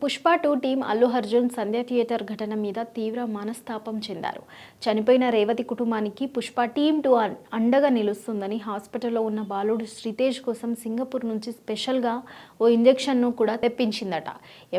Pushpa 2 team Allu Arjun సంధ్య theatre ఘటన మీద తీవ్ర మనస్తాపం చెందారు. చనిపోయిన రేవతి కుటుంబానికి పుష్ప టీం 2 అండగా నిలుస్తుందని హాస్పిటల్లో ఉన్న బాలుడు శ్రీతేజ్ కోసం సింగపూర్ నుంచి స్పెషల్గా ఓ ఇంజెక్షన్ను కూడా తెప్పించిందట.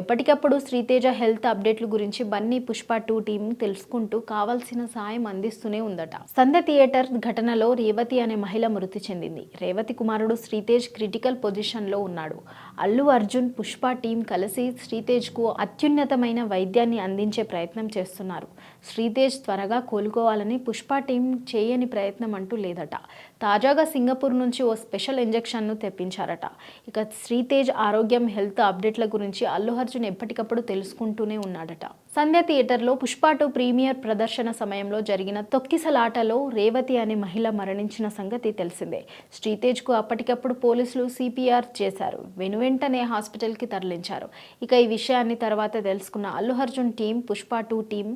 ఎప్పటికప్పుడు శ్రీతేజ హెల్త్ అప్డేట్ల గురించి బన్నీ పుష్ప 2 టీం తెలుసుకుంటూ కావాల్సిన సాయం అందిస్తూనే ఉందట. సంధ్య థియేటర్ ఘటనలో రేవతి అనే మహిళ మృతి చెందింది. రేవతి కుమారుడు శ్రీతేజ్ క్రిటికల్ పొజిషన్లో ఉన్నాడు. అల్లు అర్జున్ పుష్ప టీం కలిసి శ్రీతేజ్కు అత్యున్నతమైన వైద్యాన్ని అందించే ప్రయత్నం చేస్తున్నారు. శ్రీతేజ్ త్వరగా కోలుకోవాలని పుష్ప టీం చేయని ప్రయత్నం అంటూ లేదట. తాజాగా సింగపూర్ నుంచి ఓ స్పెషల్ ఇంజెక్షన్ను తెప్పించారట. ఇక శ్రీతేజ్ ఆరోగ్యం హెల్త్ అప్డేట్ల గురించి అల్లు అర్జున్ ఎప్పటికప్పుడు తెలుసుకుంటూనే ఉన్నాడట. సంధ్య థియేటర్లో పుష్ప 2 ప్రీమియర్ ప్రదర్శన సమయంలో జరిగిన తొక్కిసలాటలో రేవతి అనే మహిళ మరణించిన సంగతి తెలిసిందే. శ్రీతేజ్కు అప్పటికప్పుడు పోలీసులు సిపిఆర్ చేశారు. వెనువెంటనే హాస్పిటల్కి తరలించారు. ఇక ఈ విషయాన్ని తర్వాత తెలుసుకున్న అల్లు అర్జున్ టీం పుష్ప 2 టీం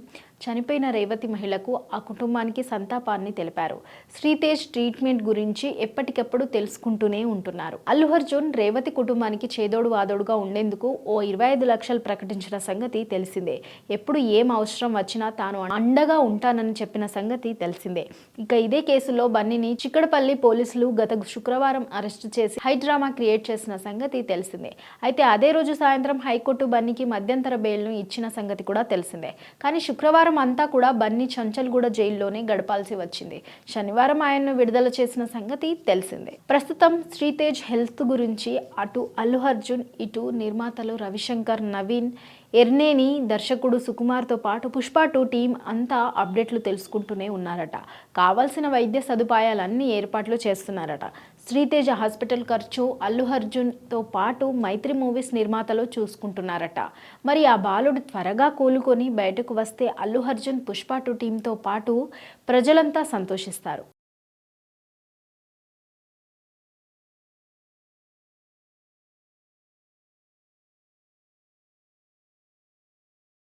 చనిపోయిన రేవతి మహిళకు ఆ కుటుంబానికి సంతాపాన్ని తెలిపారు. శ్రీతేజ్ ట్రీట్మెంట్ గురించి ఎప్పటికప్పుడు తెలుసుకుంటూనే ఉంటున్నారు. అల్లు అర్జున్ రేవతి కుటుంబానికి చేదోడు వాదోడుగా ఉండేందుకు ఓ 25 లక్షలు ప్రకటించిన సంగతి తెలిసిందే. ఎప్పుడు ఏం అవసరం వచ్చినా తాను అండగా ఉంటానని చెప్పిన సంగతి తెలిసిందే. ఇక ఇదే కేసులో బన్నీని చిక్కడపల్లి పోలీసులు గత శుక్రవారం అరెస్టు చేసి హైడ్రామా క్రియేట్ చేసిన సంగతి తెలిసిందే. అయితే అదే రోజు సాయంత్రం హైకోర్టు బన్నీకి మధ్యంతర బెయిల్ను ఇచ్చిన సంగతి కూడా తెలిసిందే. కానీ శుక్రవారం అంతా కూడా బన్నీ చంచల్గూడ జైల్లోనే గడపాల్సి వచ్చింది. శనివారం ఆయన్ను విడుదల చేసిన సంగతి తెలిసిందే. ప్రస్తుతం శ్రీతేజ్ హెల్త్ గురించి అటు అల్లు అర్జున్, ఇటు నిర్మాతలు రవిశంకర్, నవీన్, ఎర్నేని, దర్శకుడు సుకుమార్తో పాటు పుష్ప 2 టీం అంతా అప్డేట్లు తెలుసుకుంటూనే ఉన్నారట. కావాల్సిన వైద్య సదుపాయాలన్నీ ఏర్పాట్లు చేస్తున్నారట. శ్రీతేజ హాస్పిటల్ ఖర్చు అల్లు అర్జున్తో పాటు మైత్రి మూవీస్ నిర్మాతలు చూసుకుంటున్నారట. మరి ఆ బాలుడు త్వరగా కోలుకొని బయటకు వస్తే అల్లు అర్జున్ పుష్ప 2 టీంతో పాటు ప్రజలంతా సంతోషిస్తారు.